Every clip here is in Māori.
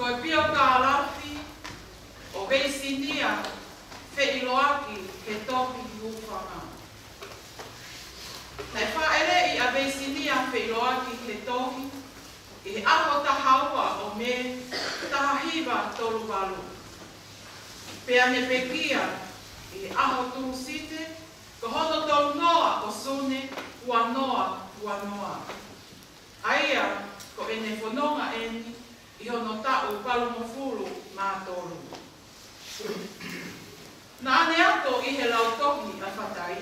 Ko e pio ka alafi o veisinia wheiloaki he tohi hūwhanga. Nei whaere I a veisinia wheiloaki he tohi I he aho tahaua o me tahahiwa tolu walu. Pea ne pekia I he aho tūsite ko hono tolu noa o sune ua noa. Aia ko ene whanonga eni I hono tau palumofuru mātolu. Na ane ato I he lautohi a whatai.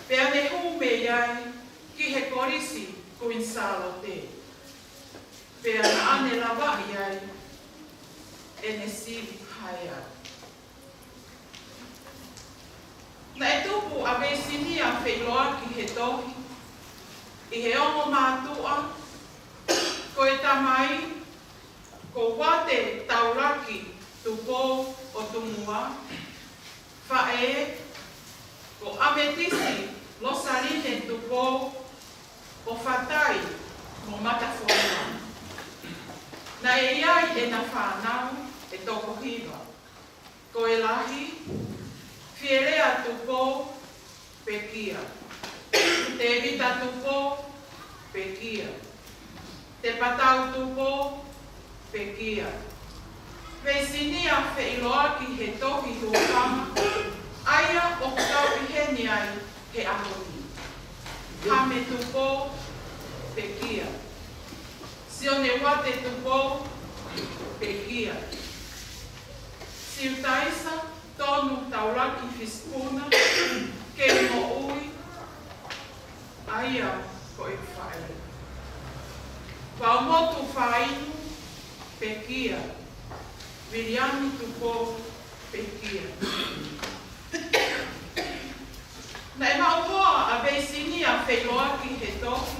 Pea ne hume iai ki he korisi kuinsalo te. Pea na ane lawa iai ene sivi haia. Na e tupu a veisinia wheiloaki he tohi I he ongo mātua ko e tamai, ko wate tauraki tupo o tumua, whae, ko ametisi losarine tupo o whatai mo matafonua. Na e iai e na whanau e toko hiwa, ko e lahi, fierea tupo pekia, te evita tupo pekia. Te patau tupo pekia. Veisinia wheiloaki he tohi hūwhanga, aia o kutau iheni ai he ahoni. Hame tupo pekia. Sione wate tupo pekia. Siutaisa tonu tauraki fispuna, ke mo ui, aia ko e whaere. Paumotu whainu pekia, viriani tupo pekia. Na e mauhoa a veisinia wheiloaki he tohi,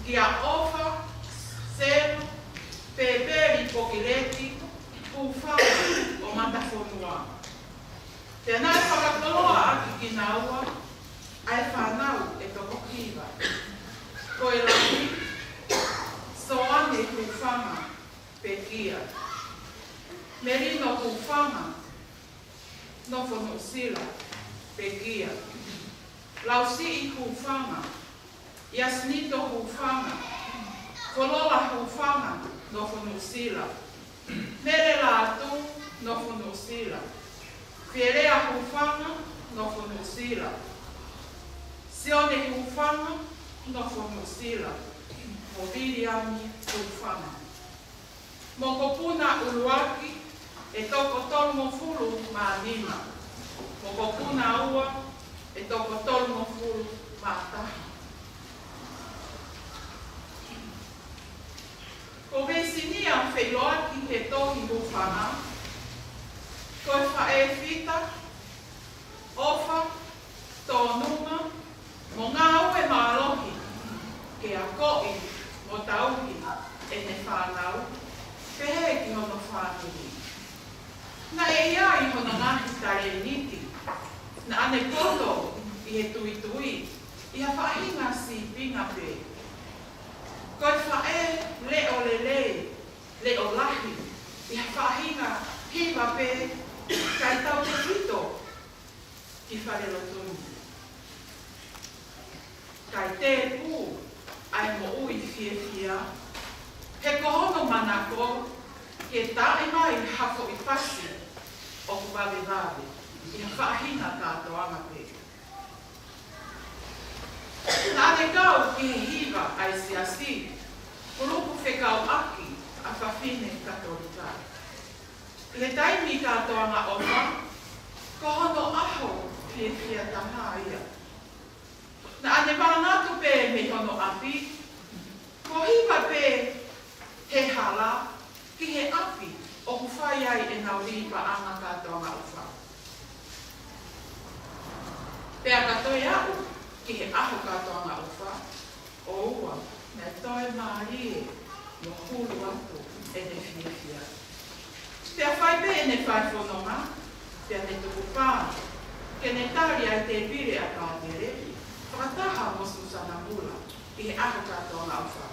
ki a ofa, seno, peperi pokireti, pūwhanga o matafonua. Tēnā e whakatoloa aki ki naua, ai whanau e toko kiwa. Ko e lahi, soane hūwhanga pekia. Merino hūwhanga nofono sila pekia. Lausi I hūwhanga. Yasnito hūwhanga. Kolola hūwhanga nofono sila. Mere la atu nofono sila. Fierea hūwhanga nofono sila. Sione hūwhanga nofono sila. Mo viriani hūwhanga. Mo kopuna uluaki e toko tolu mo fulu mānima. Mo kopuna ua e toko tolu mo fulu mātaha. Ko veisinia wheiloaki he tohi hūwhanga. Ko e whae whita, ofa, tōnunga, mo ngā ue mālohi, ke a koi mo tauhi e ne whanau, pehe ki hono whanuri. Na e iai hono ngahi tare niti, na ane koto I he tui tui, I ha whahinga si pinga pe. Ko e whae leo leo lahi, I ha whahinga hiwa pe, kai tau te hito ki wharelo tunu. Kai te pū ai mo ui whia, he kohono manako ke tae mai hako I pasi o ku wawe, I whahinga kātoanga pe. Nā ne kau ki he hiwa ai siasi, kurupu whekau aki a whawhine katolika. I he taimi kātoanga ofa, kohono aho whia taha ia. Na ane marangatu pe me hono api, ko hiwa pe he hala ki he api o ku whai ai e nau ripa anga kātoanga ofa. Pea katoe au ki he aho kātoanga ofa, o ua, me toi maarie no hulu atu e ne whia. Pea whai pe e ne whai whanonga, pea ne tuku pā, ke ne tari ai te pire a kātere, whakataha mosu sana mula, I he aho kātoanga ofa.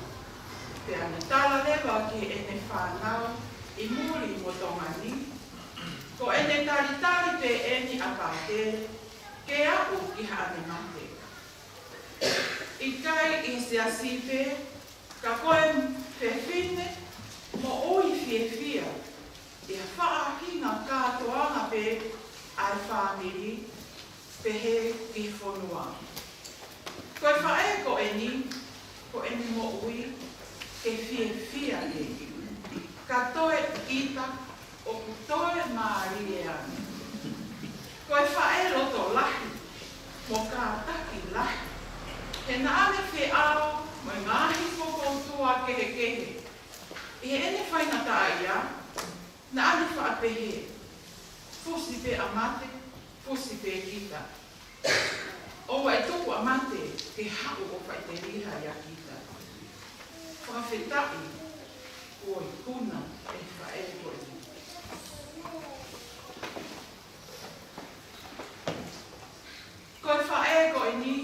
Pe ane tala lewa ki ene whanau I muri mo tongani. Ko ene tari pe eni apate ke aku ki haane mate. I kai I se asipe ka koe pewhine mo oi fia. E whaakina kātoanga pe ai whāmiri pe he ki whonua. Koe whae ko eni mo ui ke fia e. Ka toe ita o ku toe maari e ane. Koe whae loto lahi mo ka taki lahi. He naane whi ao mo ngahi whokoutua kehe. I he ene whainata ia, naane whaapehe. Fusi pe amate, fusi pe kita. Owa e tuku amate ke hau o whaiteriha ia kita. Whawhetai o I kuna e whae koe. Koe whae koe ni,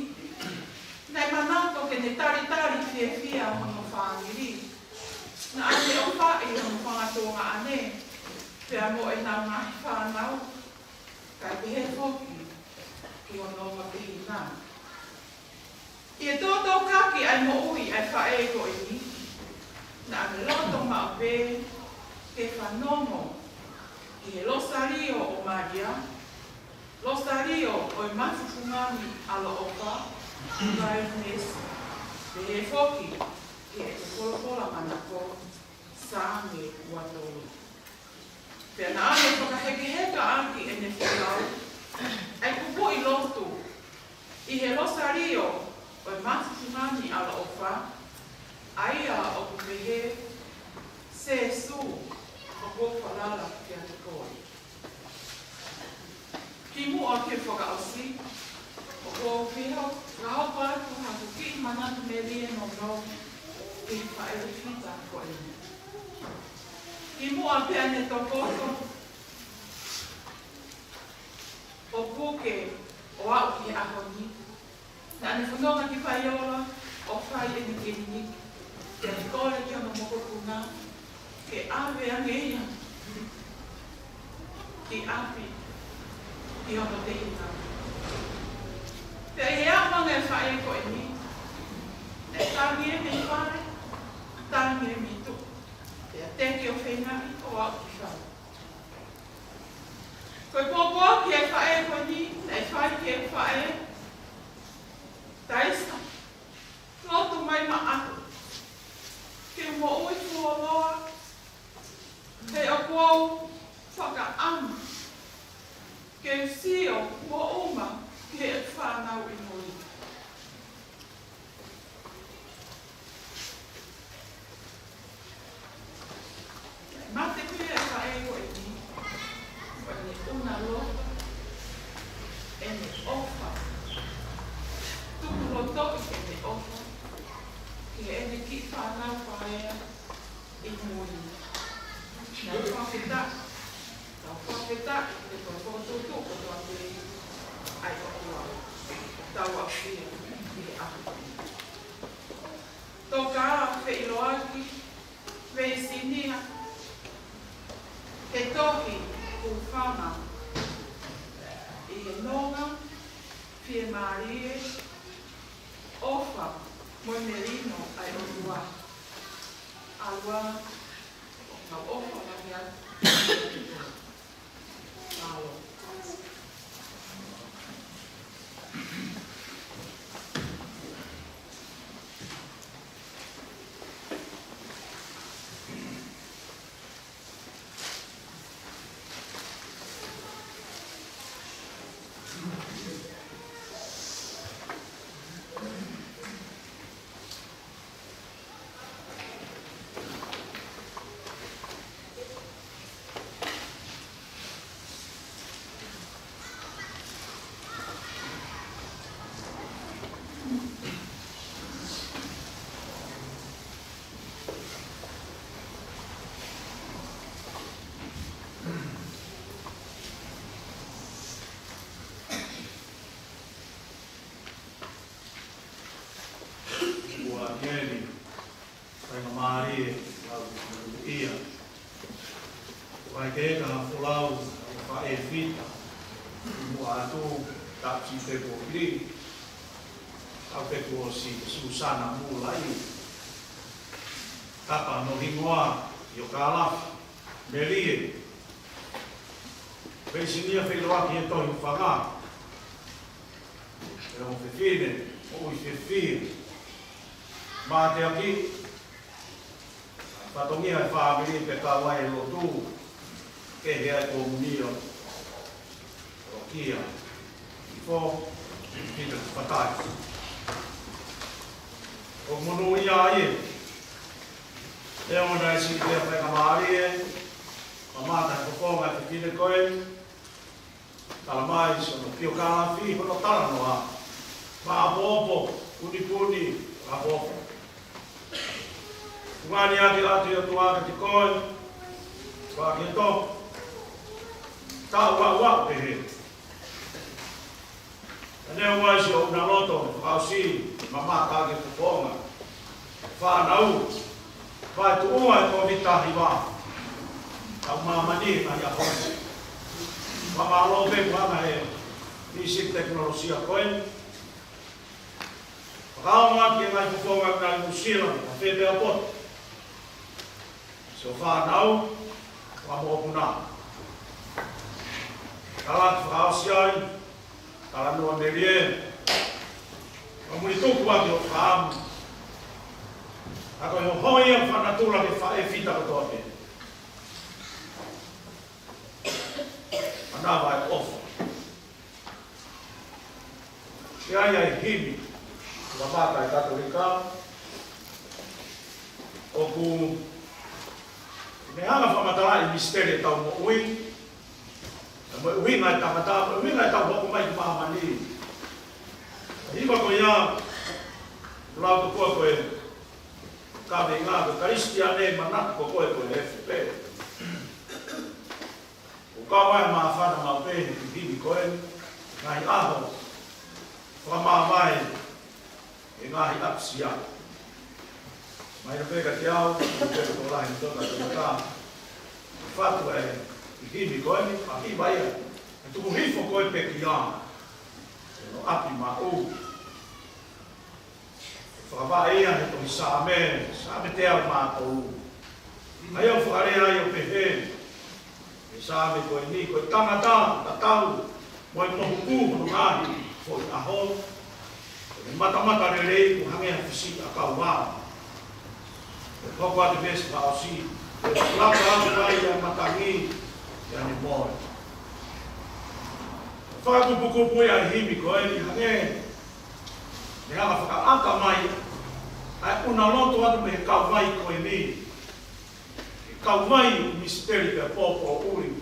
nei manauto ke ne tari fia hono whāngiri. Na ane o whae hono whangatonga ane, pia mo e nau ngahi whanau, kai pehe whoki ki hono ma pehi nā. I e tōtō kaki ai mo ui ai whae koe ni, na ane loto ma o pē, ke whanongo, ki he losario o Maria, losario o I mawhufungani alo opa, Vaimes, pe he whoki, ki e te polopola manako, sānge uatoi. Pea na ane whakahekeheka aki e ne whakau, ai kupu I lotu, I he losario o I mawhufungani alo opa, aia o kupehe se su o kōwhalala ki a te koe. Ki mua ke whakaosi, o kō whiho, ka hopa atu haku ki manatu me rie no ki whaere whita koe. Ki mua pia ne tokoto, o kuke o au ki ahoni, na ane whanonga ki whaiola, o whai e ni kiriniki. Te kore ki ana moko kuna, ke awe angeia, ki api, ki ana te ina. Te he amanga e whae koe ni, e tangi e me whare, tangi e me tu. Te teki o whenari o au ki whare. Koe pōpua ki e whae koe ni, e whae ki e whae, taisa, lotu mai ma aku. Ke mo ui fuoloa, he o kou whakaamu. Ke sio mo uma ki he whanau I moi. Mate kui e whae koe ni, koe ni una lota, e ne ofa. Tuku loto I ne ofa. Ki ene ki whanau whaea I moi. Nā whawheta. Nā whawheta I te whawhototo o tō ate ai o kua. Tau a whia I e ahu. Tō kā wheiloaki, whei sinia, he tohi ku whana. I he nonga, whie marie, ofa, moi merino ai o tua. Alua, o ka ofa mahi atu. Alo. ia. Vai ke ka fulau fa e fita. Mo atu tak si te bokri. Au te ko si Susana mulai. Tapa no hingoa yo kala melie. Pensinia feloa ki to fanga. Era un fefine, o i fefine. Ma te aki patongia e whaamiri pe ka wai lo tu ke hea komunio o kia i fo kita patai o monu ia ie e o na si te whai ka maari e ma mata kokonga te kine koe tala mai so no pio ka fi hono tala noa ma popo puni a popo Ngani ati atu ya tua ke koe, wa ke to, ka wa pehe. Ane wa si o na loto, ka si mama ka ke kuponga, fa nau, fa tu ua ko vita hiwa, ka mama ni ka ya koe. Mama lope mama he, ni si teknologia koe. Ka ma ke ngai kuponga ka musila, ka fete apot. So far now, vamos opunar. Kalat frausiai, kalat no melie. Vamos itu kuat yo fam. Ako yo hoia fanatula ke fa e fita ko tote. Anda vai off. Ia hibi. Babata katolika. Oku me hanga whamatara i misteri tau mo ui. Mo ui ngai tamata, ui ngai tau hoku mai ki mahamani. Hiwa ko ia, lau tu koe koe, ka me ngā ko Karistiane manatu ko koe koe FP. O ka wai maa whana mau pehe ki hiwi koe, ngai aho, whamaa mai, e ngahi apsia. Mai no pega te au, no pega to lahi toka te mata. Fatu e, i himi koe ni, a hi vai e. E tuku hifo koe pe ki ana. E no api ma u. Whakawha ia he toki sāme te au mā kou. Ai au whakare ai o pehe. E sāme koe ni, koe tangata, tatau, moe mohu kū, no ngahi, fo i aho. E mata re rei, ku hangea fisi a kau wā. Koko ate vesi pa osi, lapa atu vai ia matangi, ia ni moe. Whakakupukupu ia himi koe ni hange, ne hanga whakaaka mai, ai una loto atu me he kau mai koe ni. He kau mai misteri pe popo uri,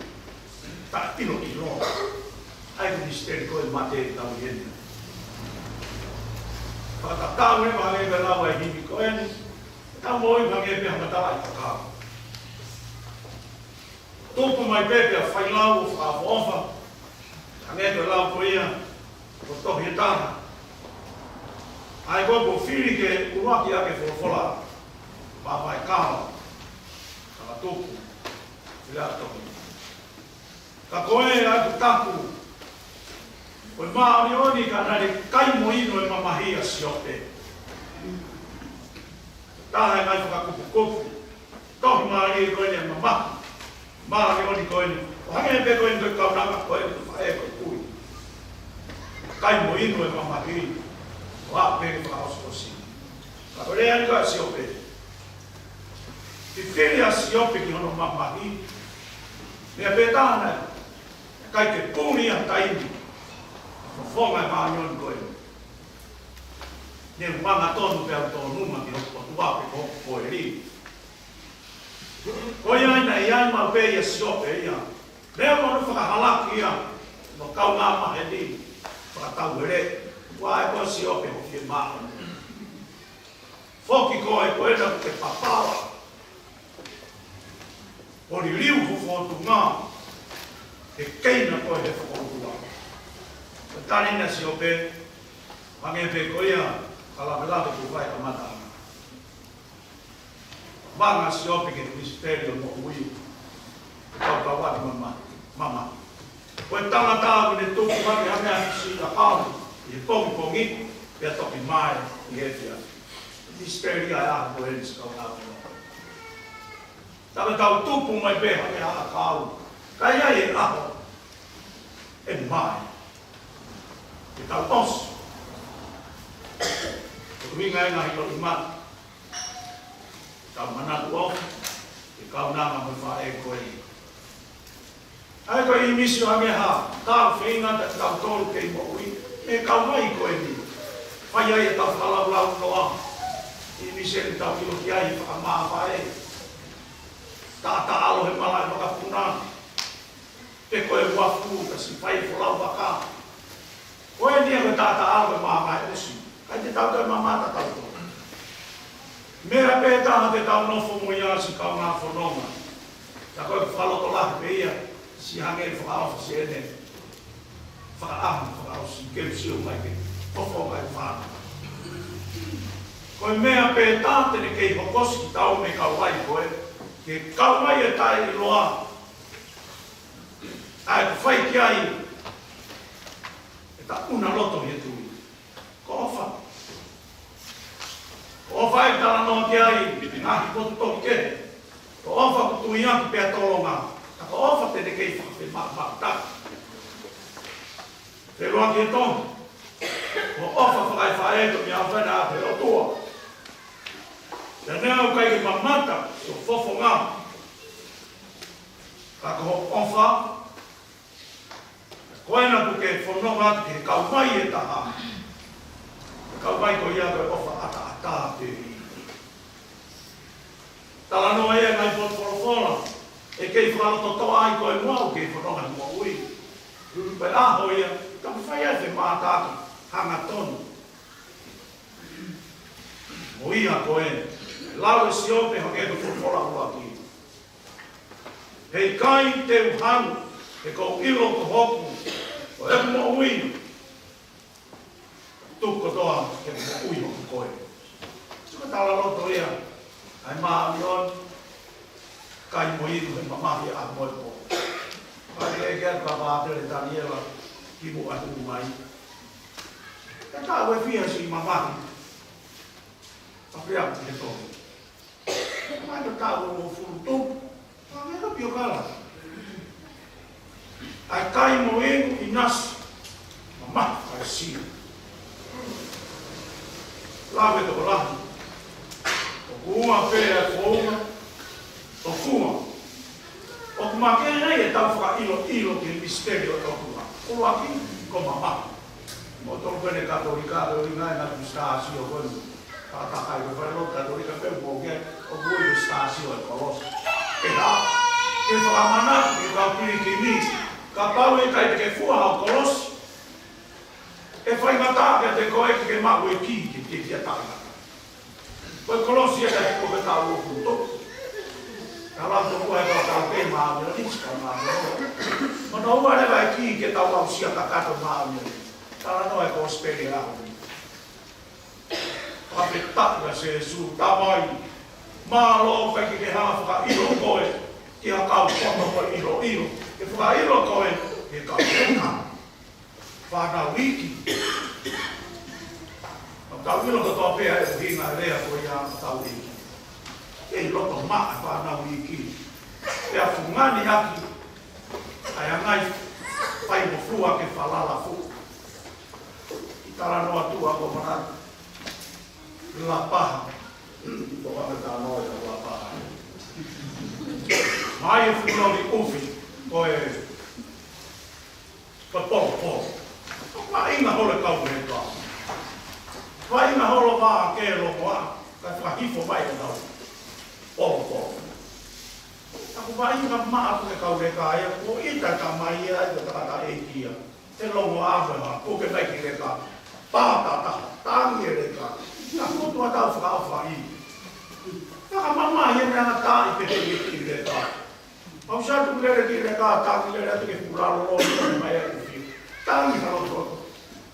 ta tino ki roa. Ai ku misteri koe mate tau hene. Whakatakau ne mahange pe lawa e himi koe ni, ta moi vange pe hamatala i whakao. Tōpu mai pepe a whailau o whakafofa, hange pe lau ko ia, o tohi e tāna. Ai koko whiri ke uruaki ake wholofola, papai kāma, kama tōpu, whira tohi. Ka koe aku taku, koe maoni oni ka nare kaimo ino e mamahia siote. Taha ngai whakakupukupu, tohi maari e koe ni a mamaku, maari oni koe ni, o hange pe koe ni koe kaunanga koe ni whae koe kui. Kai mo inu e mamahi, o apere whakaoskosi. Ka koe rea ni koe siope. Ti whiri a siope ki hono mamahi, mea pe tāna, kai te pūni a taimi, whonga e maari oni koe ni. Ne manga tonu pe au tonu numa ki hoko tuape ko koe ri. Koe aina i ai mau pe ia siope ia. Leo mono whakahalaki ia, no kau ngā mahe ni, whakatau ere, wa e koe siope ho fie maa. Foki koe koe na te papawa. Ori riu fufotu ngā, he keina koe he whakotua. Koe tani na siope, mange pe koe ia, kala velave ku vai ka mata. Vanga si opi ke misterio mo ui. Kau kawani mama. Koe tangata ki ne tuku maki hamea si a pāmu. I pongi, pia toki mai i etia. Misteria e aha ko enis kau nāko. Tāme tau tupu mai pe hamea a kau. Kai ai e aho. E mai. E tau osu. Ko minga e ngahi lo imana. Tau manatu ofu. E kau nanga mai wha e koe. Ai koe i misio hange ha. Tau whina te tau tolu kei mo ui. Me kau mai koe ni. Whai ai e tau whalau lau noa. I misio ni tau ilo ki ai whakamaa wha e. Tata alo he malai whakapuna. Te koe wafu ka si whai whalau waka. Koe nia koe tata alo he maa mai osi. Kai te tau koe mamata tau koe. Mea pētaha te tau nofo mo ia si kau ngā whanonga. Ta koe whaloto lahi pe ia, si hange i whakaofa si ene. Whakaamu whakao si keu si o mai ke, tofo mai whana. Koe mea pētaha tene kei hokosi ki tau me kau wai koe, ke kau mai e tai i loa. Ai ku whai ki ai, e ta una loto hi tui. Ko ofa. O whai tala no ki ai, ngahi potu toki ke. Ko ofa ku tui aki pia tolonga. Ta ko ofa tene kei whakawhi mak. Te roa ki e tonu. Ko ofa whakai whaeto mi au whena ape o tua. Te nea kai ke mamata, so fofo ngā. Ka ko ofa. Koena ku ke whanonga ke kau mai e taha. Kau mai ko ia koe ofa ata te i. Tala noa ea ngai potwhorofora. E kei whakaloto toa ai koe muau kei whanonga mua ui. Rupe aho ia, tapu whai ai te mātaki, hanga tonu. Mo ia koe, lau e si ope hake to whorofora hua ki. Hei kai te uhanu, e kou ilo ko hoku, o e mua ui. Tukko toa ke ui mo koe. Tuka tala loto ia. Ai maa mion. Kai mo iru he mamahi a moe po. Kai e kia ka vātere Daniela ki mo atu mai. Ka tā ue whia si mamahi. Papea ki he tohi. Mai ka tā ue mo furu tu. Ka mea pio kala. Ai kai mo iru i nasi. Mamahi kai siu. Lawe toko lahi. O kuunga pēa e whounga. O kuunga. O kumake nei e tau whaka ilo ki misterio tokunga. O waki, ko mama. O toko pene katolika, o ingai na tu stasi o koenu. Katakai ko whaero katolika peu po ke o kuiu stasi o e kolosa. E rā. E whakamana, e kau piri ki mi. Ka pau e kai te ke fua hao kolosi. E whai matake te koe ki ke maku e ki te tia tāna. Koe kolosi e kai koe tāu o kuto. Ka lanto koe kau tāu ke maamira, nisi ka maamira. Mana ua ne vai ki ke tau au sia kakato maamira. Tala noe ko speri rau. Kape tāpia se su tamai. Mālo kai ki ke hawhaka ilo koe. Ki ha kau kono koe ilo. Ke whaka ilo koe, ke kau teka. Whānau wiki. Tau ilo ka toa pēa e uhinga e rea koe ia tau wiki. Kei loto maa e whānau wiki. Pea whungani aki. Ai angai whai mo flua ke whalala fu. I tala noa tua ko manatu. La paha. Ko ame tā noa i la paha. Mai e whunau ni uwhi. Koe polo. Ma inga hole kau me ka. Ma inga holo waa ke lo wa. Ka whakifo mai e tau. Polo. Aku ma inga maa ku ke kau me ka. Ia ko ita ka mai ia i ta e kia. Te longo awe ha. Ko ke mai ki le ka. Pātata. Tangi e le ka. Ka kutua tau whakawha i. Ka mama ia me ana tā i pete i ki le ka. Au sa tu le ki le ka. Tangi le te ke puralo lo i mai e ku. Tangi halo toto.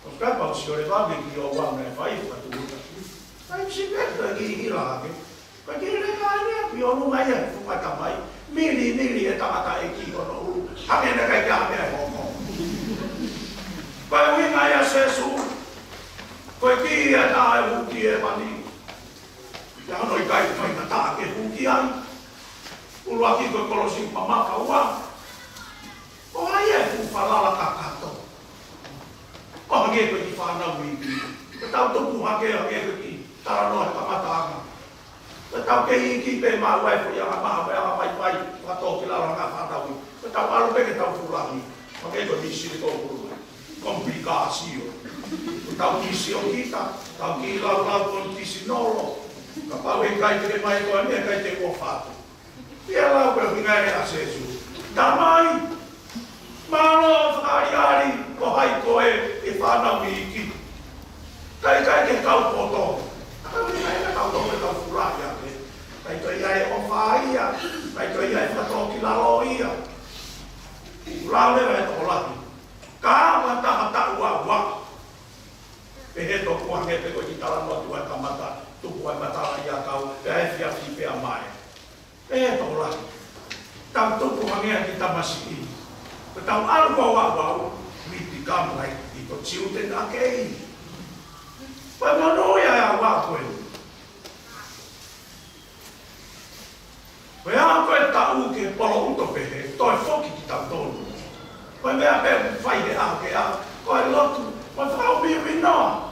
Os kapa o siore vame ki o wame e whai whatuuta. Ai si peta ki hila hake. Kaya kaya pionu mai fumata mai mili e tangata e ki ono ulu hangena kai ka me ho pa wi mai asesu ko ki ata e uki e mani ya no kai kai ta ke uki ai ulu aki ko kolosi mama ka wa o ai e fu falala ka kato o hage ko ki fa na wi ta to ku hage ki tara no ka mata tau ke iki pe ma wai fo ya ma pai pa to ki la nga fa tau tau alu pe ke tau fulani ma ke to disi to ku komplikasio tau disi o kita tau ki la kon disi nolo ka pa we kai te mai ko ne kai te ko fa ia la ko ngai asesu tamai malo ari ko hai ko e fa na mi ki kai ke kau poto kau to ka fulani kai to ia e ofaia kai to ia e fato ki la loia la le vai to la ka ma ta wa pe he to ko nge pe ko ki tala no tu ka mata tu ko mata ia kau e fia fi pe mai e to la tam tu ko nge ki ta masi tam algo wa mi ti kam lai ti to chiute na ke pa no ia wa ko Pea ko e tau ke polo uto pehe, toi foki ki tau tonu. Koe mea pe whai de a ke a, koe lotu, koe whao biwi noa.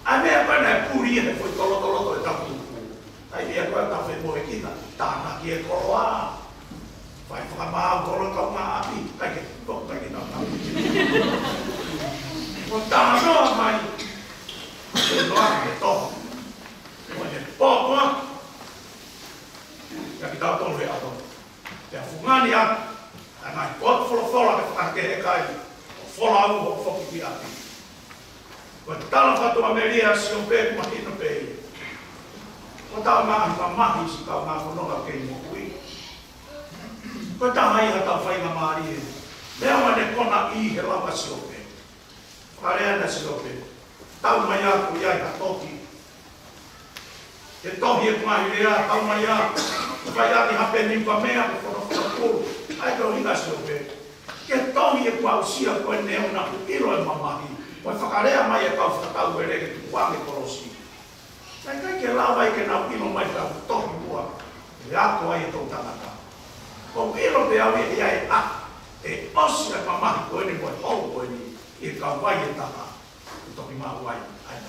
A mea koe nei puri e foi tolo e tau tuku. Tai mea koe tau whi moe kina, tāna ki e koro a. Whai whakamau koro kau ngā api, kai ke koko kai ki tau tau. Ko tāna noa mai, e noa ke toho. Koe ne pōpua, ja ki tau tolu e ato. Te a fungani a, a ngai kot fola ke whakakehe kai, o fola au o foki ki ati. Ko te tala whatua me lia si o pēku mahina pēi. Ko tau mahi ka mahi si kau ngā whanonga kei mo kui. Ko tau hai ha tau whainga maari e. Lea wane kona i he lama si o pē. Whareana si o pē. Tau mai aku iai ha toki. Te tohi e kumahi rea, tau mai aku. Vai ati hapeni pa mea ko fono ko ai ko ina so pe ke tohi e kwa usia ko ne una ilo e mamahi ko fakarea mai e ka fatau ere ke tuange korosi sai kai ke la vai ke na ilo mai ka tohi bua e ako ai to tanaka ko ilo pe avi e ai a e osia mamahi ko ne ko ho ko ni e ka vai e tata to ki ma vai ai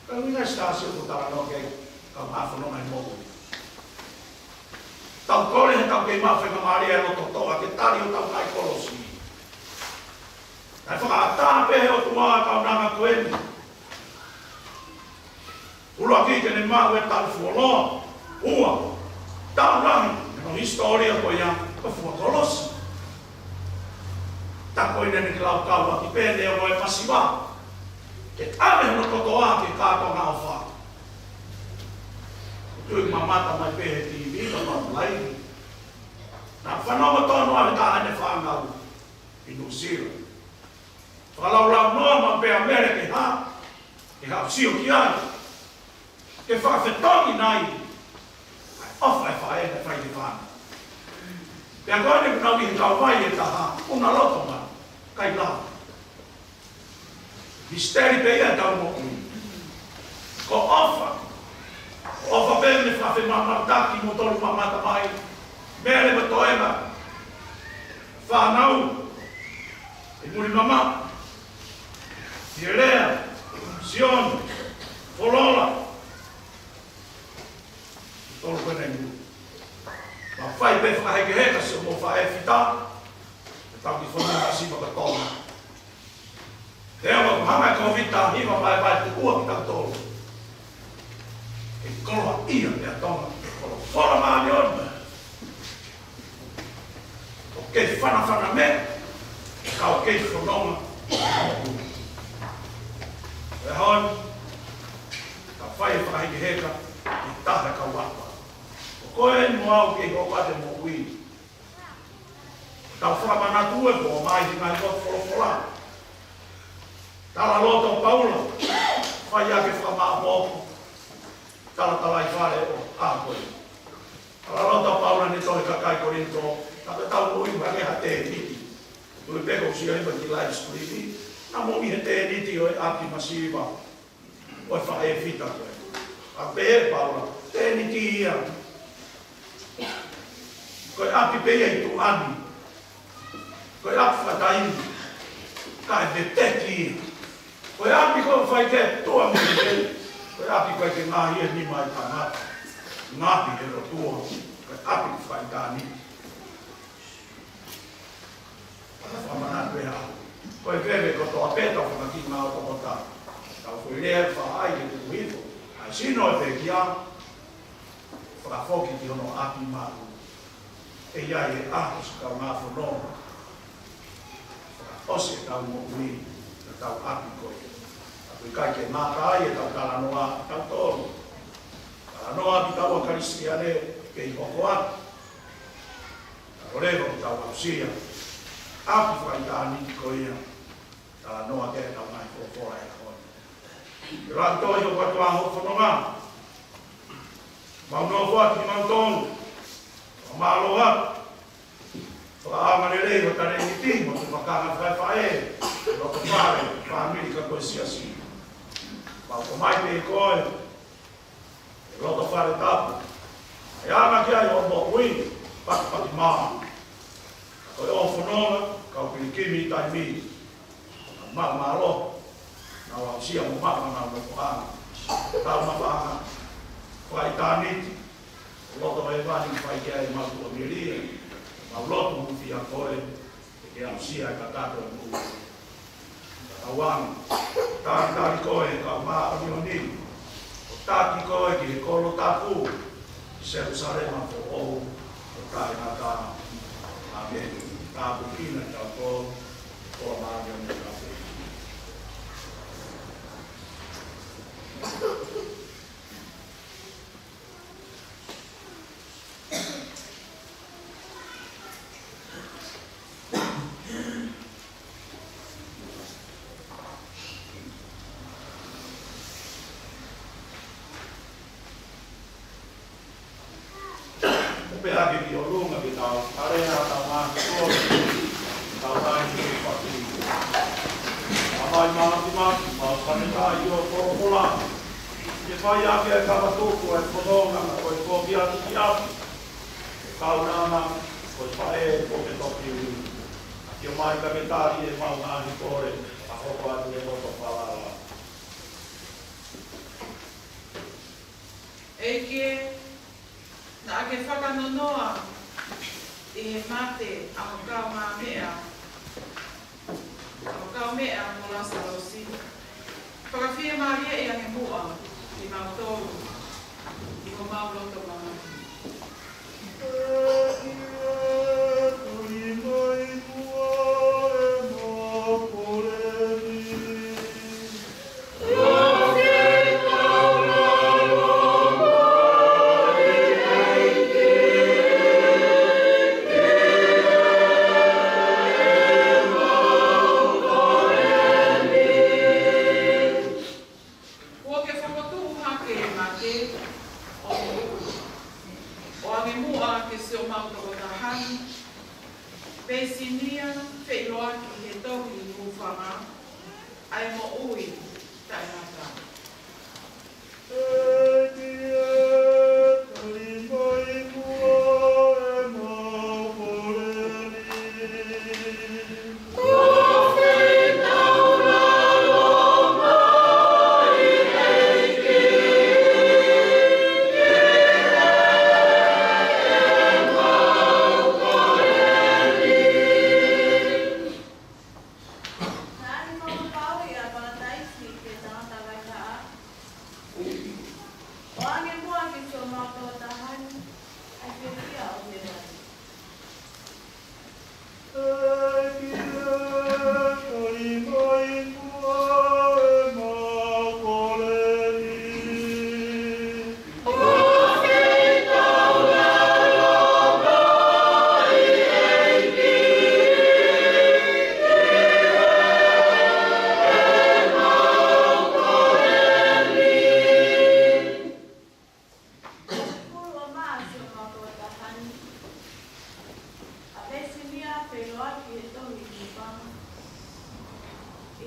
ko ina sta se ko tara no ke ka ma fono mai mo tau kore he tau kei mawhenga maari e roto toa ke tari o tau kai kolosi. Nai whakaatāpehe o tuaa kau nanga koeni. Ula ki kene mau e tau fuoloa. Ua, tau rangi, no historia ko ia, ko fua kolosi. Tako ine ni lau kau aki pēne o e pasiwa. Ke ame hono kotoa ke kātonga o wha. Tui mamata mai pehe TV, ka mamulai. Nā whanonga tonu ave tā ane whangau i New Zealand. Whalau noa ma pe Amerike ha, ke hau sio ki ai. Ke whakawhetongi nai, ai ofa e whae e whai te whana. Pea koene kuna mihi kau vai e ta ha, una loto ma, kai lau. Misteri pe ia tau mo kui. Ko ofa, ofa pēne whawhi mamataki mo tolu mamata mai, mere ma toema, whanau, e muri mama, Ierea, Sion, Folola, tolu kwenei mu. Ma whai pe whaheke heka se mo whae whita, e tau ki whanau sipa ka tolu. Te awa kuhanga ko vita hiwa pai tu ua ki tau tolu. E koloa ia te atonga, kolo whora maani ona. O kei whana me, ka o kei whanonga. E hon, ka whai whaheke heka, i taha ka wapa. O koe mo au kei ho wate mo ui. Tau whakamana tue po mai di mai kot wholofola. Tala loto Paula, whai ake whakamā mōku. Tala whare o ākoe. Ala rota pauna ni toi kakai korinto, taka tau ui wangeha te niti. Tui peko sia iwa ki live streaming, na mo i he te niti o e api masiwa. O e whae fita koe. A pe pauna, te niti ia. Koe api peia i tu ani. Koe api whataini. Ka e te teki ia. Koe api koe whai te toa mui te. Koe api koe ke ngahi e ni mai tangata. Ngapi he ro tua. Koe api whai tani. Whamana koe hau. Koe vere ko toa peta whanaki ngā o tōta. Tau koe lea wha ai ke te kuhito. Ai sino e te kia. Whakafoki ki ono api maru. E iai e ahos kau ngā whanonga. Ose tau mo ui, na tau api koe. Koe kai ke māka ai e tau tala noa, tau tōru. Tala noa ki tau a karisiane ke i hoko atu. Tau reho ki tau ausia. Api whai tāni ki koe ia. Tala noa ke tau ngai kōkora e koe. I rātou i o katoa hoko whanonga. Mau noa whaki ni mau tōnu. O mālo atu. Whakaanga rei o tare ni tingo, tu whakanga whai e, roko whare, whamiri ka koe siasi. Pau ko mai te koe, roto whare tapu. E anga ki ai o mo ui, paki maa. Koe o whanonga, kau pirikimi tai mi. Maa malo, na wau sia mo maa na mo whanga. Tau na whanga, whai tāniti. Roto e wani whai ki ai mau o miria. Mau lotu muwhi a koe, e ke ausia e katato e mua. Tawang, tātari koe e ka maa o nioni. O tāti koe ki he kolo tāpū, i Jerusalema po ou, o tāi ngā tāna. Amen. Tāpū kina tau koe, o maa nioni tāpū. Pehaki ki o lunga ki tau arena tau māki kore, tau tāi ki whaki. Awai māki, mau kanetai i o korokola. Ke whai ake e kawatuku e whodonga, koe kōki atu ki api. Kau nāma, koe whae ko ke toki ui. Ki o mai kanetai e mau māki kore, a hoko atu e roto whalawa. Eke, na ake whakanonoa i he mate a mo kau ngā mea. A mo kau mea mo Lasarosi. Whakawhia maria e ane mua i mau tōru. I mo mau loto mana.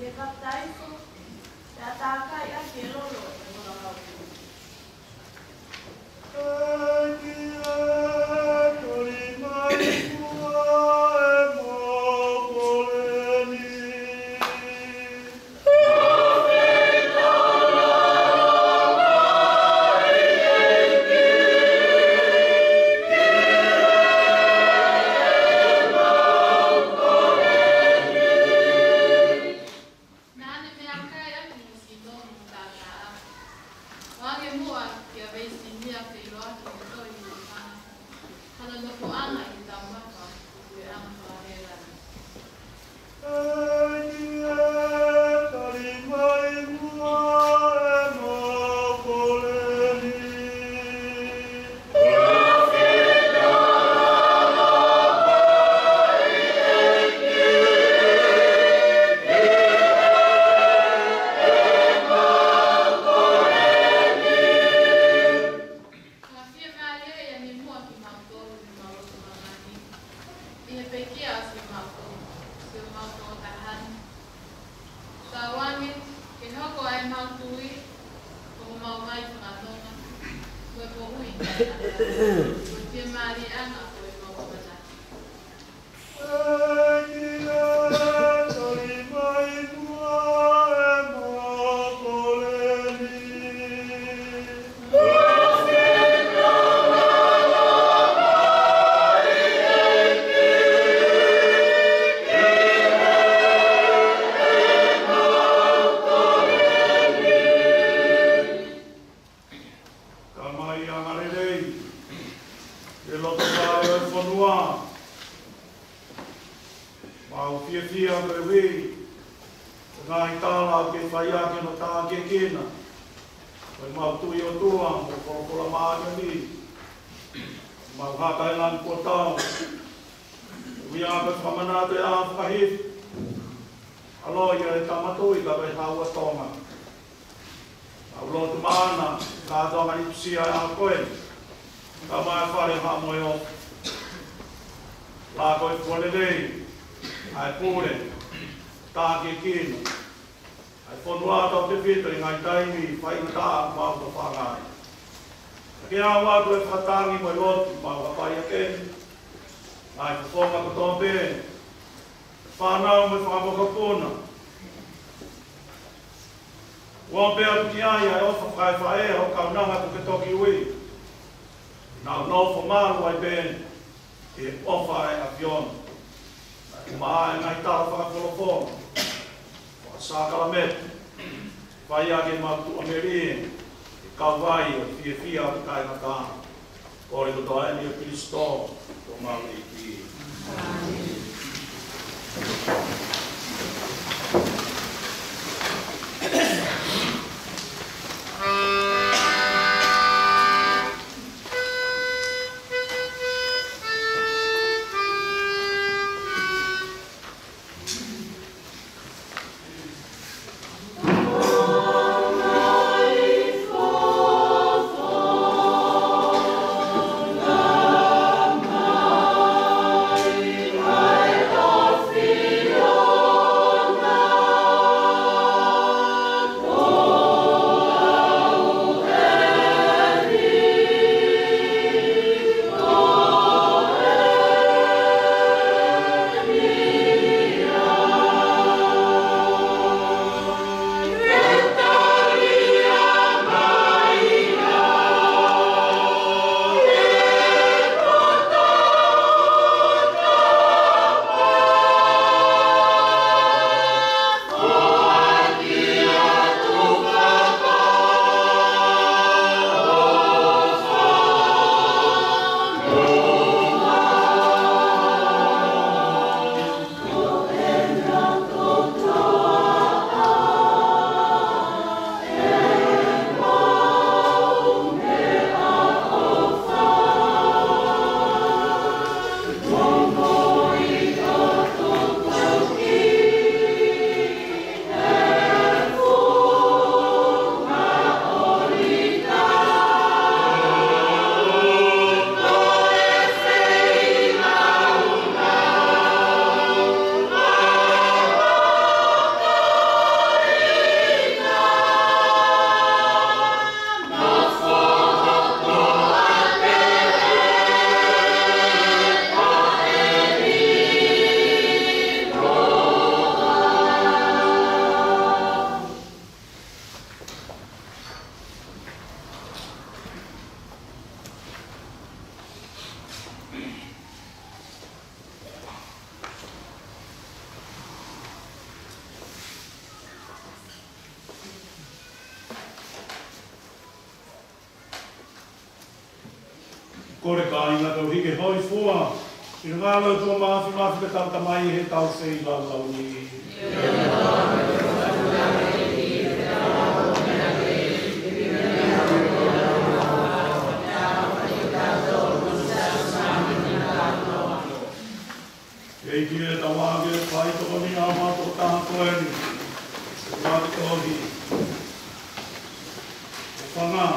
e baptaizo, te ataka ia ke lolo e mora hau. Feel Kore ka inga tau hike hoi fua. Ina ngā lau tua maafi maafi ka tau tamai he tau sei lau lau ni. Kei kia tawage pai toko ni a mātoko taha koeni. Kāti kohi. Whanga.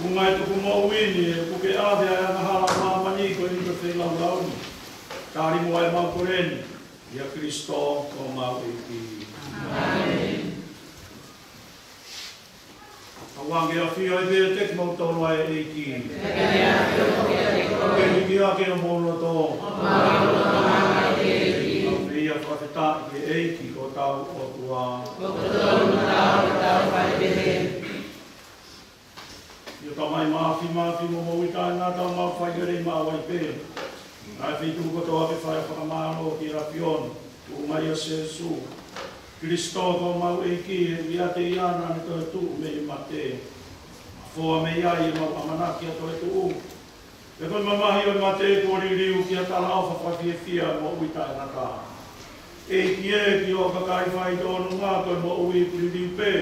Ungai tuku mauini e kuke āwea e anahala māmani ko ni ka whenau launi. Kāri mua e mau koreni. Ia Kristo ko mau e ki. Amen. Awange a whio e bea tek mau tono ai e ki. Kei ki ake o mono tō. Ia whakata ke eiki ko tau o tua. Ia tamai maafi mo mawita nā tau mau whaigare mā wai pē. Nai whitu ko toa ke whai whakamāno ki rapion, ku mai a Jesu. Kristo ko mau eiki e ia te iana ni toi tu me i mate. Fua me ia i mau amanaki a toi tu. E koi mamahi o mate kori riu ki a tala awha whawhiawhia mo uita e nata. Eiki e ki o kakai whai tōnu ngā koi mo ui kuri riu pē.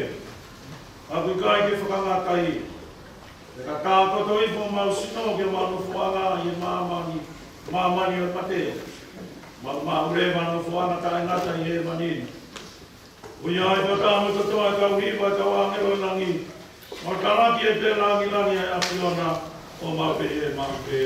A kui kai ke whakangatai. E ka kākoto i fo mau sino ke manu fuanga i mamani o mate. Maure manu fuanga tae ngata i he manini. Uia e whakamu totoa e kau hiwa e kau angero nangi. Mo karaki e te langi e apiona o maupe e maupe.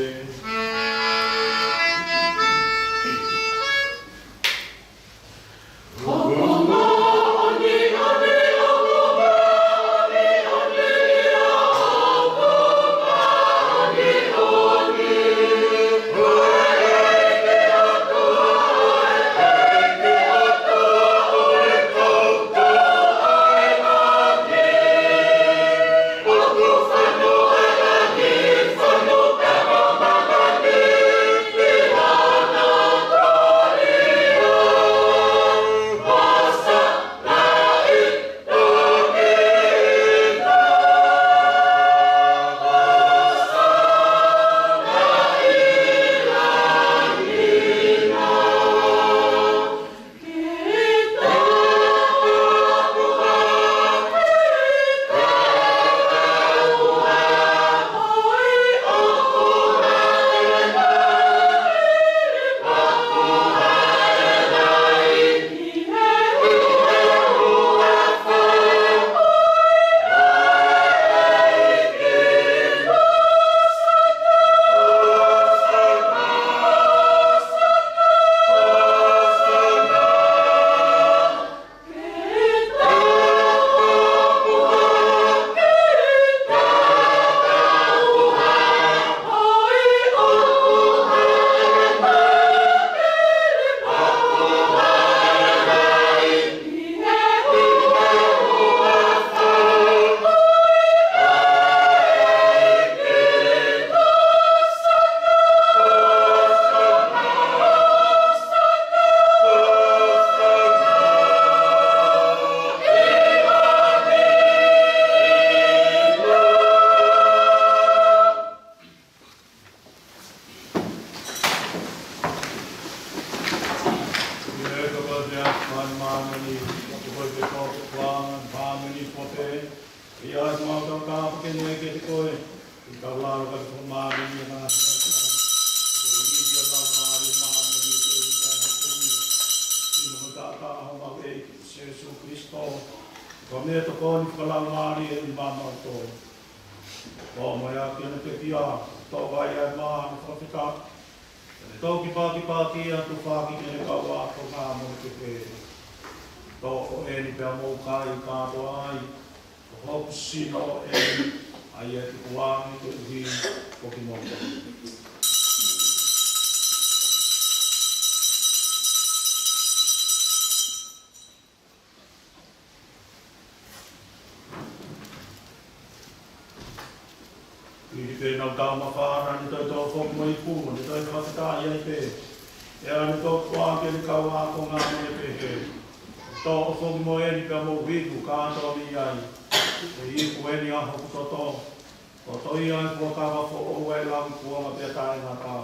O toi ai kua kawa fo o e lau kua ma pia tae ngā tā.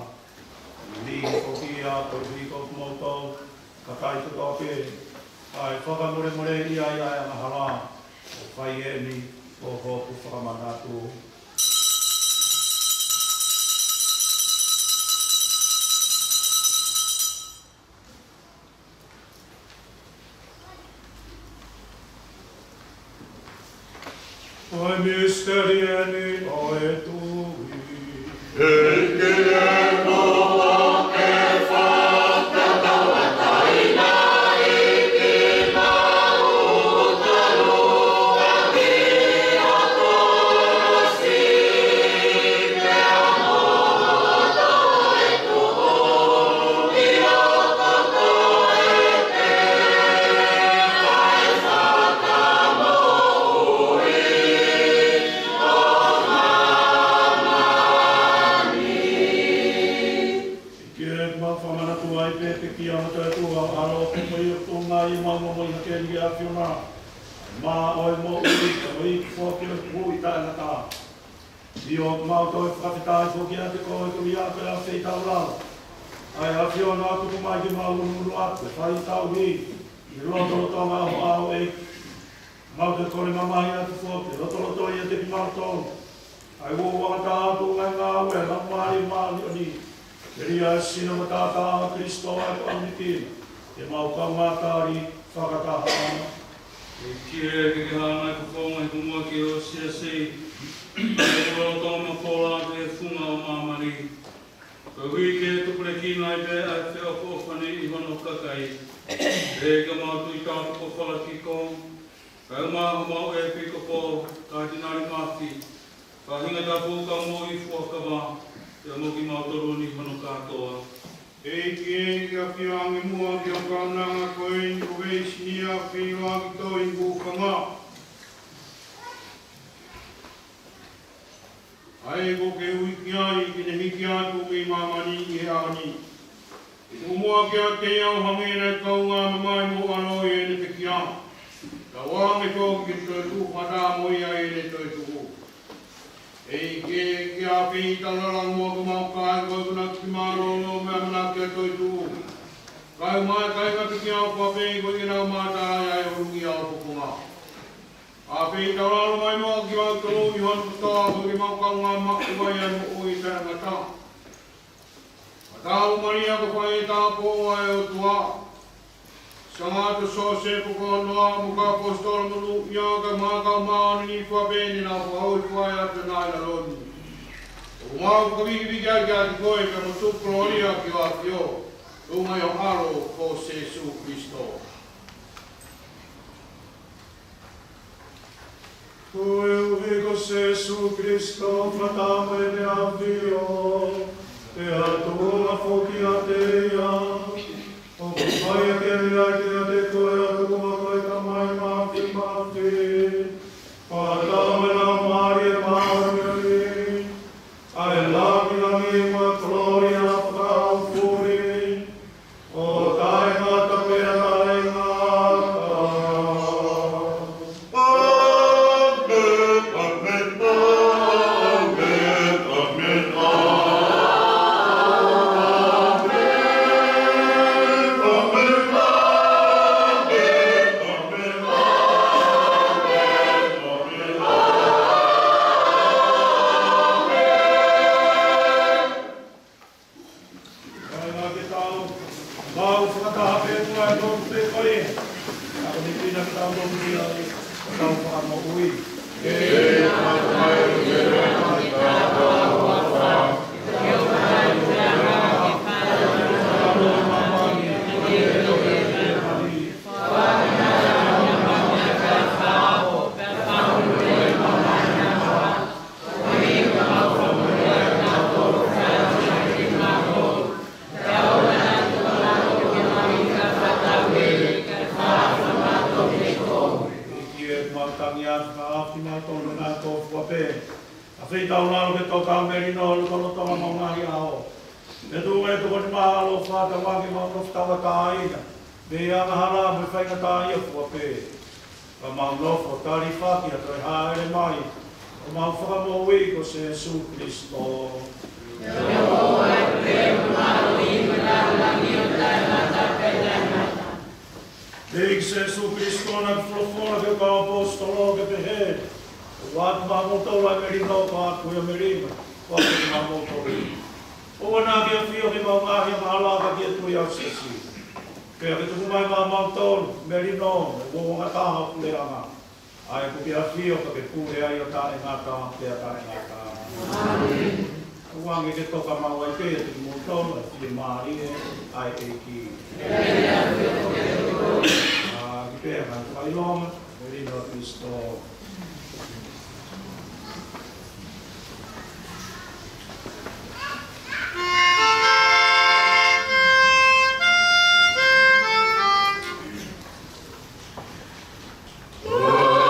Li ko kia, ko hiko kumoto, ka kai tu toke. Ai whakamure mure ia ia ia ngā hala. O whai e ni, o hoku whakamanatu. Oi misteri eni o e tui. Eke e noa e whakatau a taina eke mau taro a ki a torosi me a moto e tuho i o koko e te ai whakamo Ma oi mo ui fōki o hui tāna tā. I o mau toi whakawhitai fōki a te koe tui a te a whei tau rau. Ai a whiona atu ku mai ki mau unu atu, whai tau hi. I rotoro tō mau au e. Mau te kore mamahi atu fōki, rotoro tō i a te ki mau tōu. Ai wō waka atu ngai ngā ue, na mai mani o ni. Ke ria e sina ma tātā a Kristo ai ko aunitina. Te mau kaungatari whakataha ana. E kia ke hana ko whonga ko mua ki o sia sei. E wala tōma pōla te whunga o mamari. Ko hui ke tupure ki nai te ai whio kōwhani I hono kakai. E ka mātu I tātu ko whala ki ko. Ka maho mau e piko pō, ka tinari māti. Ka hinga tapu ka mō I whuakawa. Te mo ki mātoru ni hono kātoa. E ki a whiangi mua ki o kaunanga koe I ko weisini a whiwa ki tō I kūkanga. Ai ko ke ui ki ai ki ne hiki atu ki mamani I he ani. I ko mua ki a te au hangina I kaunga mamai mo anoi e ne te ki a. Ka wāngi tō ki tō tu whata mo I a e ne tō tu. E ki a pēi talara mua ko mau kai koe kuna ki maro no mea mana ki a toi tu. Kai mai kai ngati ki au kua pēi koe ki nau mātara ia e urungi au kukunga. A pēi talara mai mua ki au tono I hon putoa koe ki mau kaunga maku mai a mo oi tēra ngata. A tāu maria ko whai e tā pōa e o tua. Samata so se poko noa muka apostol manu ia ka maka maani ni kua pēni na whau I whai a te nai la roni. O mau ka wiki wiki a ki koe ka mo tukronia ki o a kio. Unga I o aro ko Jesu Christo. Koe uhi ko Jesu Christo whatama e ne awhio. Te atua whoki a te ia. O mai a kere ai te a te koe a te kua koe ka mai mawhi mawhi. Whatama na mari e mawhi. Ai laki langi ma gloria whakau furi. O tae ngata pēra tae ngata. Amen, amen, amen, amen, amen. O mau whakamowi ko se Jesu Kristo. Dei se Jesu Kristo nagflofola ke ka apostolo ke pehe. Wat mamoto la merino pa kuya merima. Wat mamoto. O na ke fio ke mau ngahi mahala ka ke tu ya sesi. Ke ke tu mai mamoto merino o ngata kule anga. Ai ku ke fio ke kule ai o ta ngata te ta ngata. Amen. Wangi ke toka mau ai pe te moto te mari ai e ki. Pega, vai nome, Merino Cristo. Oh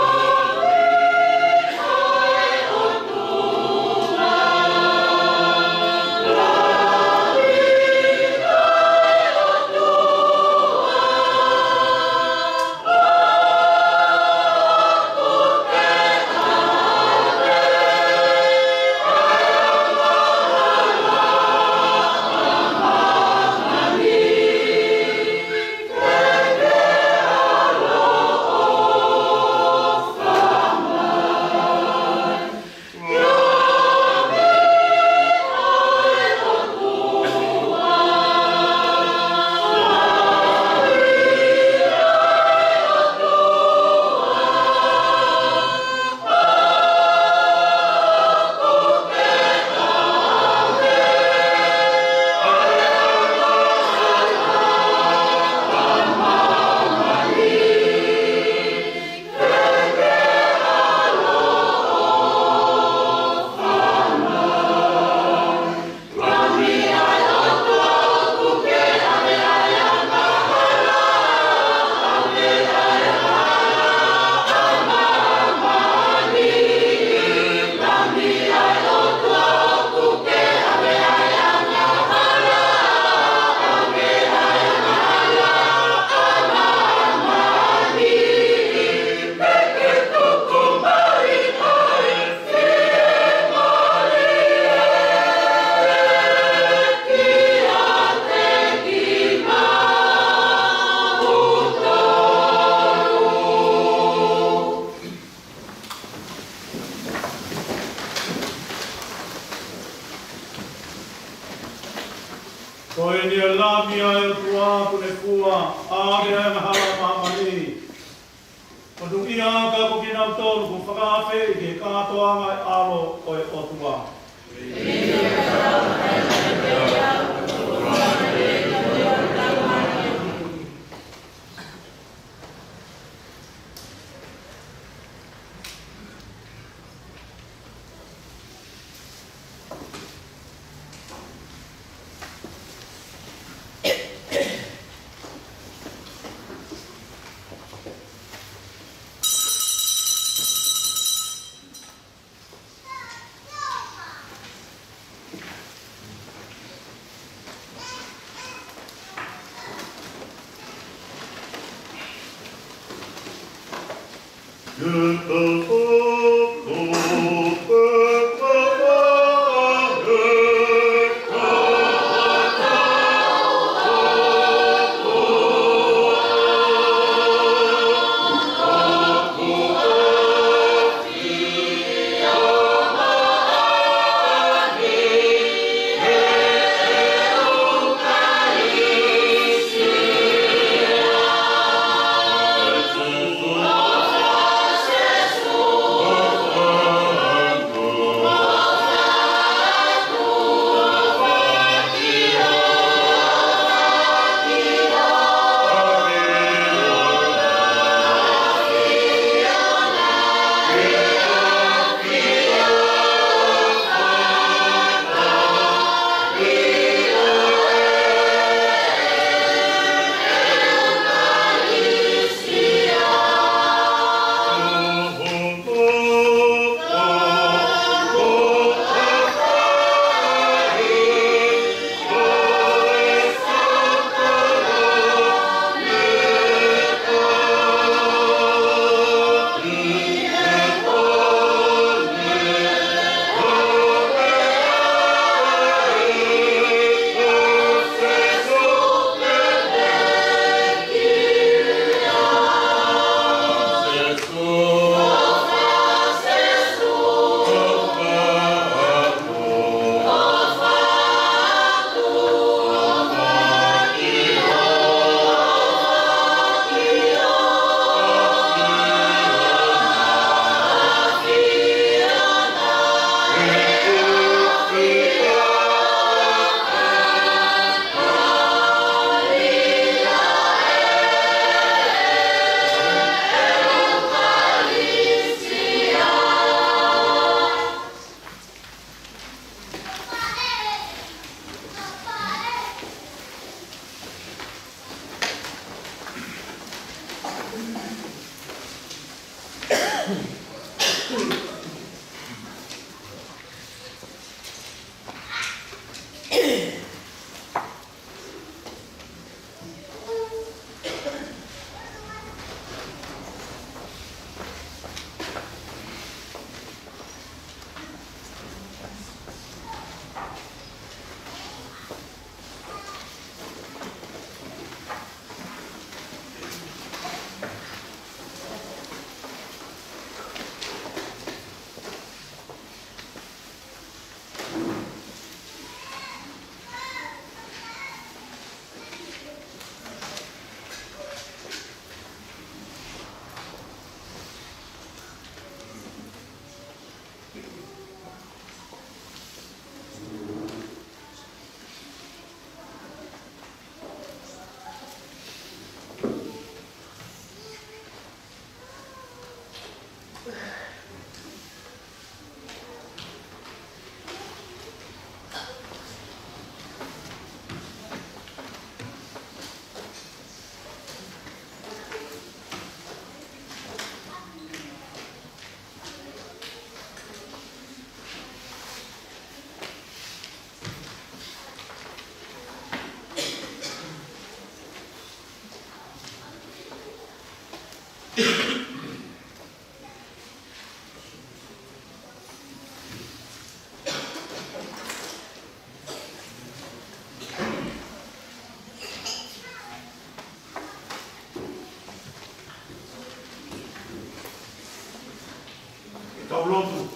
Tau lotu.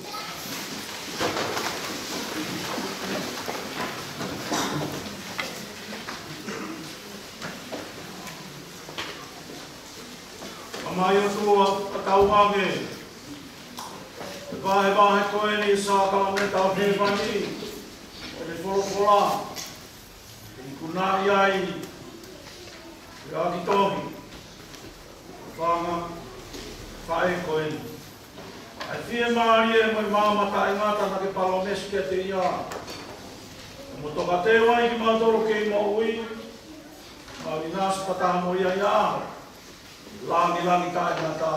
Mai o tua tau mange. Vahe koe ni sākala me tau hewani. O le wholopola. I kuna iai. I aki tohi. Whanga. Whae koe ni. Ai whie maari e moi māmata i ngata na ke palo meske te ia. Mo toka te wai ki mātoro kei mo ui. Mauri nāsi pataha mo ia ia. Langi tae ngata.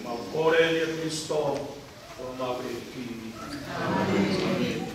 Mau kore ni a Kristo. O mawe ki. Amen.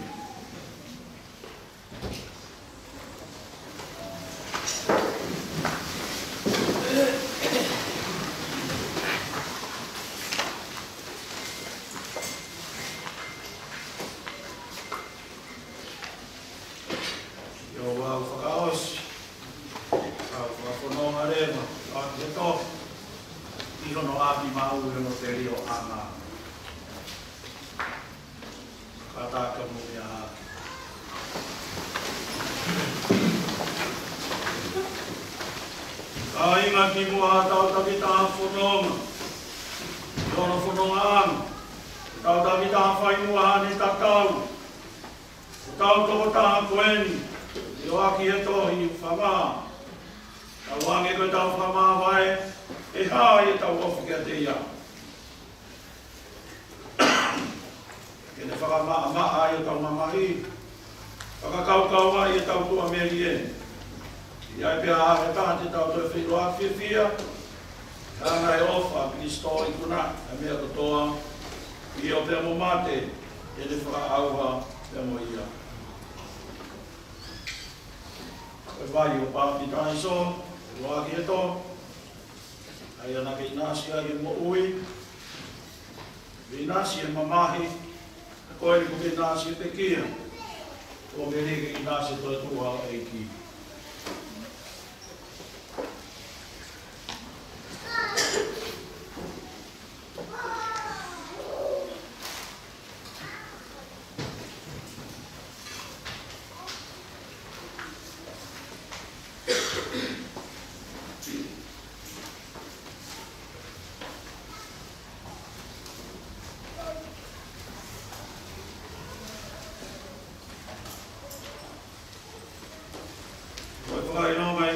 Ainga ki mua tau tawita whanonga. Yona whanonga anga. Tau tawita whai mua hane tatau. Tau toko taha koeni. Io aki e tohi whama. Tau wange koe tau whama wae. E hai e tau ofu kia te ia. Kene whakamaa maa i o tau mamahi. Whakakaukau ai e tau tua meri e. Ia pia hawe tāte tau toi whiroa whiwhia. Hanga e ofa, Kristo i kuna, e mea katoa. I o pia mo mate, e le whakaauha pia mo ia. Koe vai o pāpi tāi so, roa ki e tō. Ai ana ke inasi ai e mo ui. Ke inasi e mamahi, koe ni ko ke inasi e te kia. Ko me ke inasi toi tuha e ki.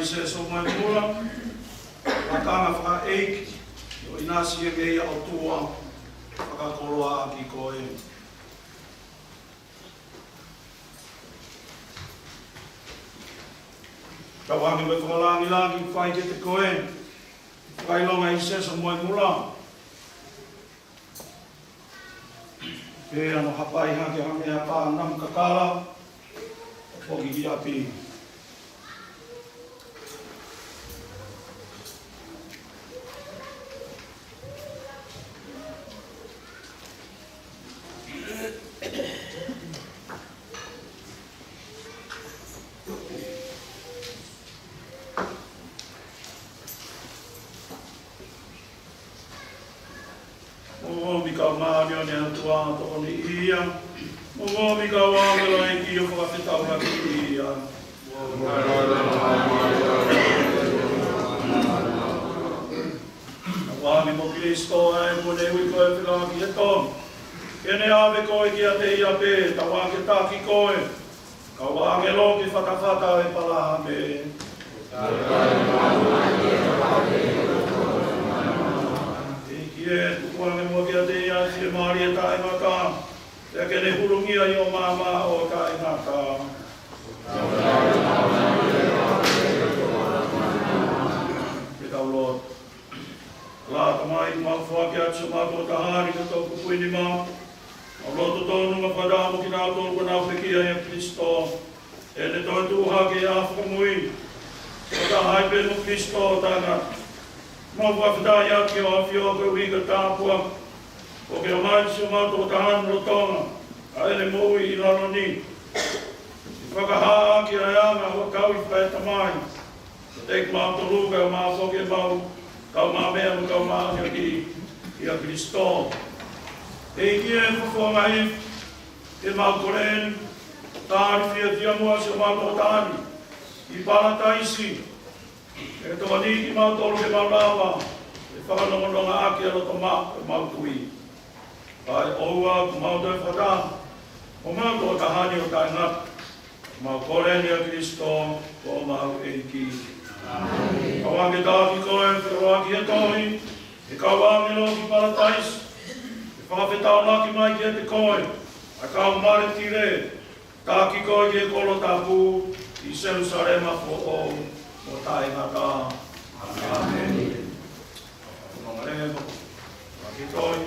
Se so mai mula, wakanga whaka eiki, o inasi e mea o tua, whakakoloa aki koe. Tawangi me whakalangi whai ke te koe, whakailonga i se so mai mula. E ano hapai hake hamea pā nam kakala, poki ki api. Mika maanio ne atua to ni ia. Mo mika wangelo e ki o whakawhetau na ki ia. Wami mo Kristo e mo ne ui koe whika ki e tō. Kene ave koe ki a te ia pē, ta wange taki koe. Ka wangelo ki whakawhata e palaha me. E tukuange mua kia te ia si e maari e tae ngata. Te kene hurungia i o mama o tae ngata. Te tau Lord. Lāta mai mau whaki atu mātua tahari ka tau kupuini mā. Au loto tonu ma whadāmu ki nā tonu ka nāu whikia i a Kristo. E ne toi tūhake a whakamui. O ta haipe mo Kristo tāna. Mau whawhitai aki o awhio koe wika tāpua. O ke o mai si o mātou tahanu no tonga. A ele mōi I lalo ni. I whakaha aki a anga o kau I whae tamai. O teik mātou ruka o mā whoke mau. Kau mā mea mo kau mā kia ki I a Kristo. E kia e whawhonga I. E mau koreni. Tāri whia tia mua si o mātou tāni. I pāna taisi. E toa ni ki mātou ke mau rāwa. E whakanongononga aki alo to mā e mau kui. Pai oua ku mau tau whata. O mātou tahani o tai ngat. Mau koreni a Kristo. O mau e ki. Kawange tāki koe, whiro aki e tohi. E kawange lo ki paratais. E whakawhetau naki mai ki e te koe. A kau mare tire. Tāki koe ki e kolo tāpū. I Jerusalema fo o. O tai ngata. Amen. Amen. Aki toi.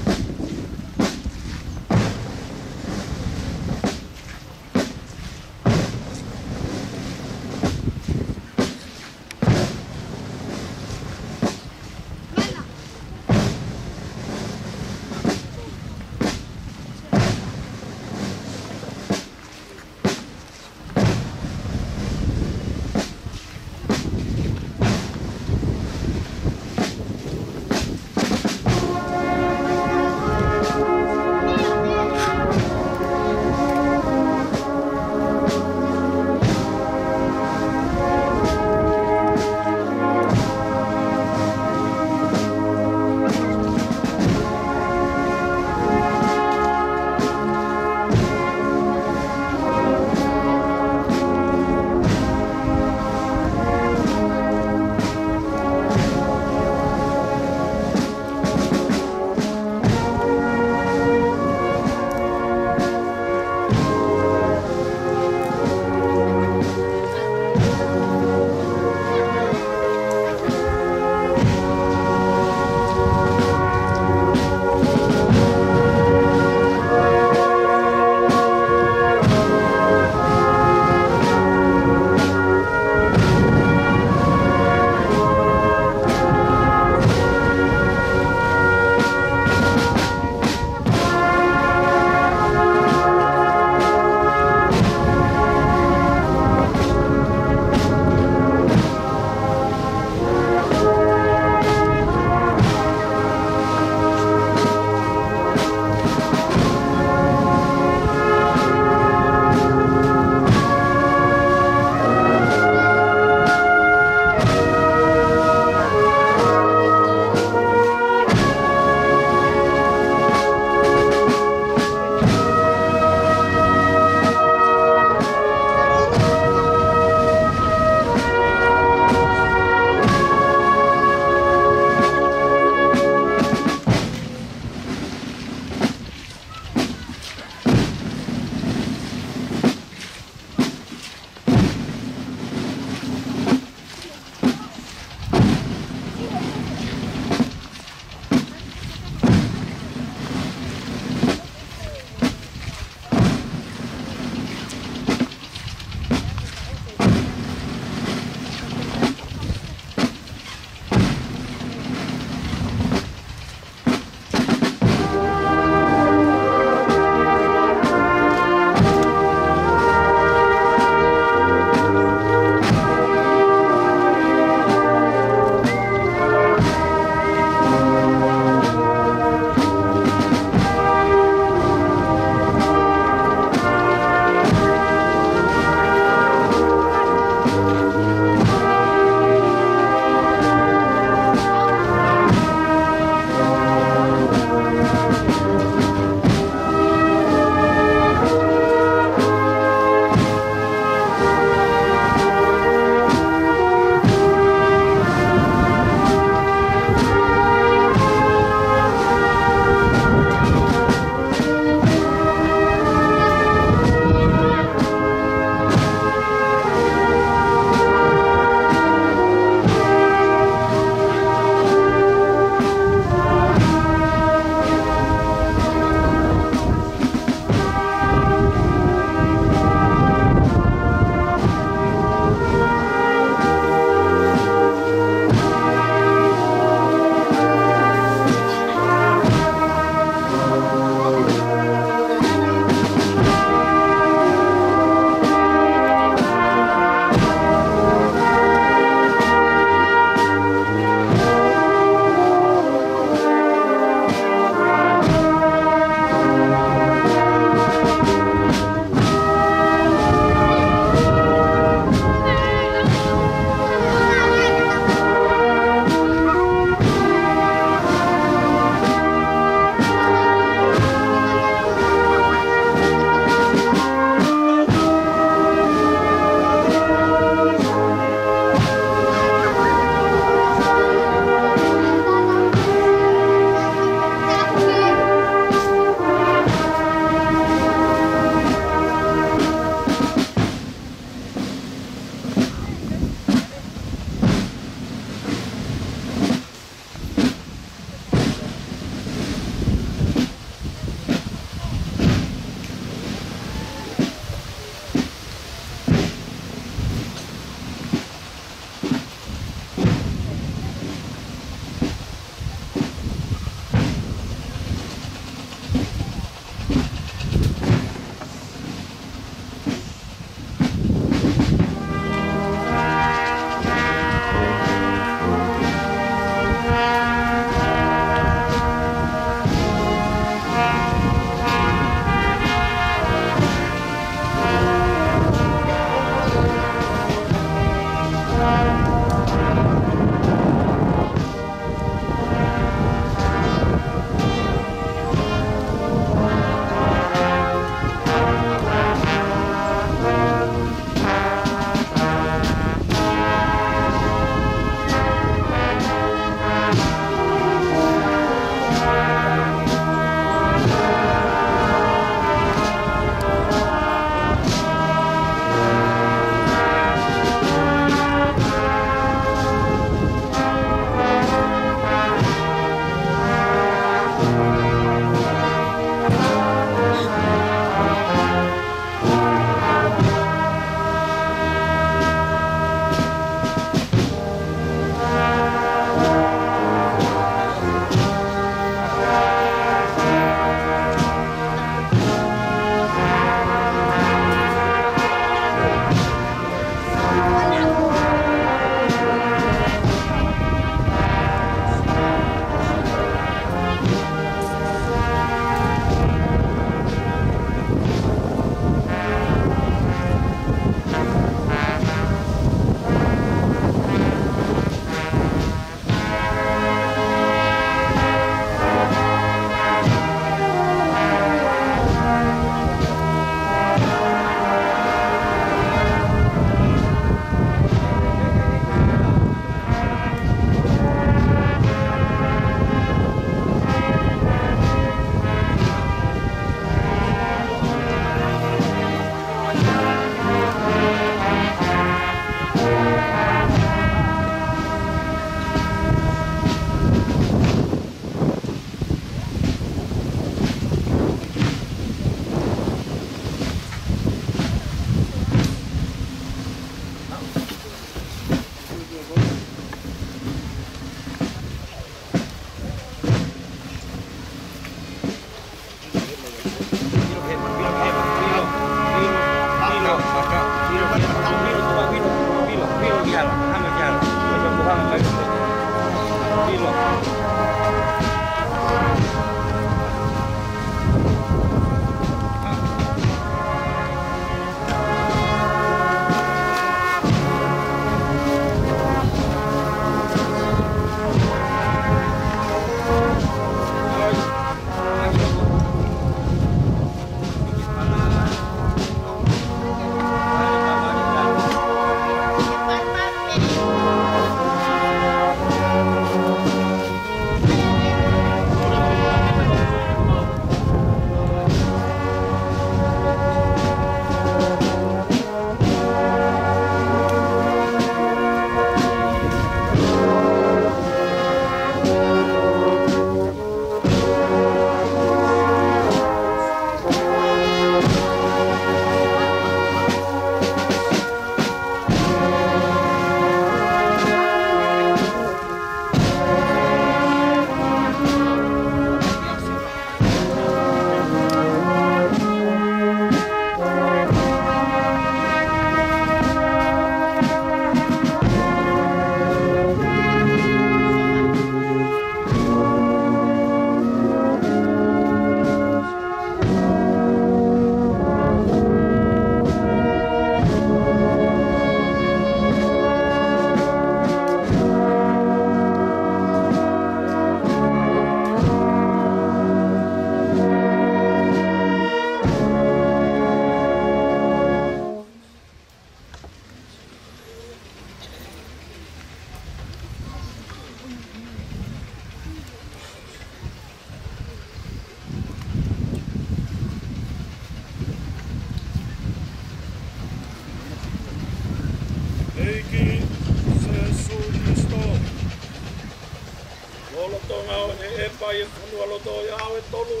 mai e whanua loto i awe tolu.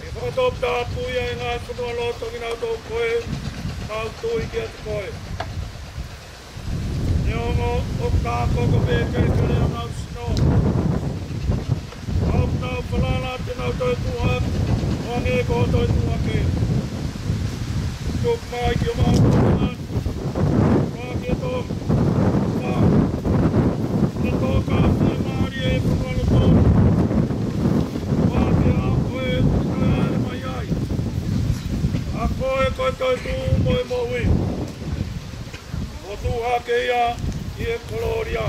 E whakatop tā puia e ngā whanua loto ki nau tō koe, nau tui ki atu koe. Neongo o kā koko pē kei kere o nau sino. Au nau whalala te nau toi tuha, wange ko toi tuha ke. Tuk mai ki o mau tuha, wake tō, wā. Ne tō kā whi maari e whanua loto. Wā te a koe, te are mai ai. A koe koe toi tu moe moe. O tuha ke ia, i e koloria.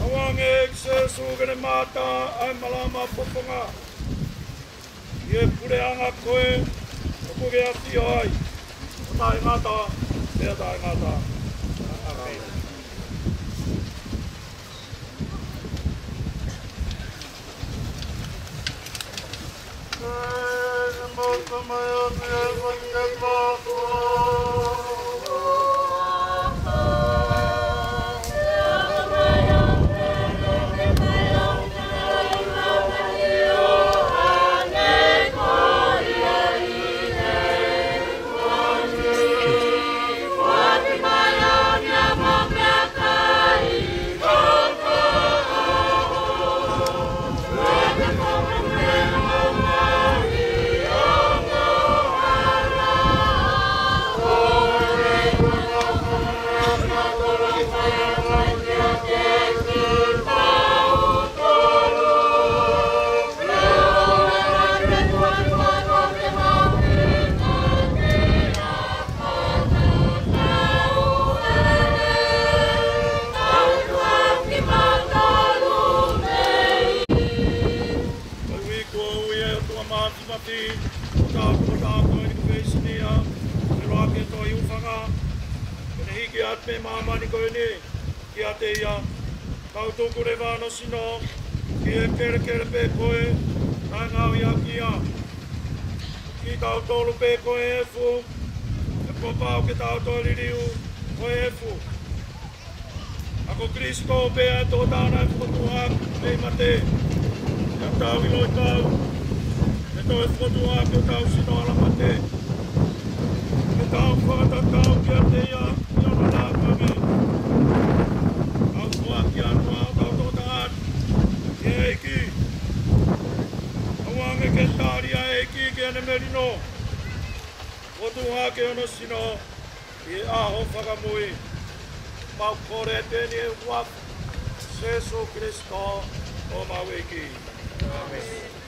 Awange e se sugene mata ai malama poponga. I e pureanga koe, o kuke a tio ai. O tai ngata, ea tai ngata. Me mamani koe ni, ki a te ia, kau tuku re wāno sino, ki e kere kere pē koe, nai ngau ia ki a. Ki tau tolu pē koe e fu, e popau ke tau toli riu, koe e fu. Ako Kristo pē e tō tāna e whukotua, pē mate, e tau iloi tau, e tō e whukotua ke tau sino ala mate. E tau whakatatau ki a te ia, merino o tuha ke ono sino i aho whakamui mau kore tēni e wak Jesu Kristo o mawiki. Amen.